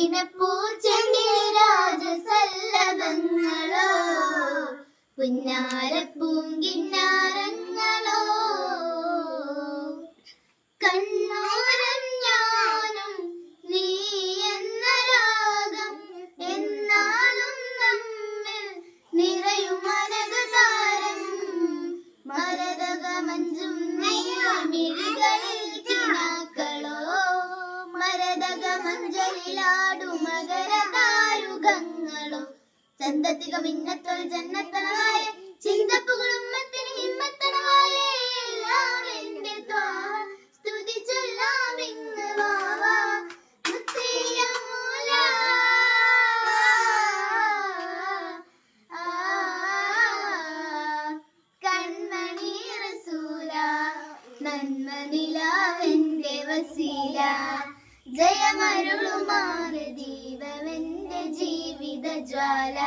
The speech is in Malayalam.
പൂച്ചെണ്ടിലെ രാജസല്ലഭങ്ങളോ പുന്നാരപ്പൂങ്കിന്നാരങ്ങളോ കണ്ണോരം ഞാനും നീ എന്ന രാഗം എന്നാലും നമ്മിൽ നിറയും അനകതാരം മരതകമഞ്ചും മിഴികളിൽ കിനാക്കളോ മരതകമഞ്ചലിലാടും മകരതാരുകങ്ങളോ ചന്തത്തിക മിന്നത്തൊളി ജന്നത്തണവായ ചിന്തപ്പുകളും മത്തിന് ഹിമ്മത്തണവായ എല്ലാം എന്റെ സ്തുതി ചൊല്ലാം ഇന്ന് വാവാ മുത്തയ്യ മൂല കൺമണി റസൂല നന്മ നിലാവെന്റെ വസീല ജയമരുളുമാറ് ദീപമെന്റെ ജീവിത ജ്വാല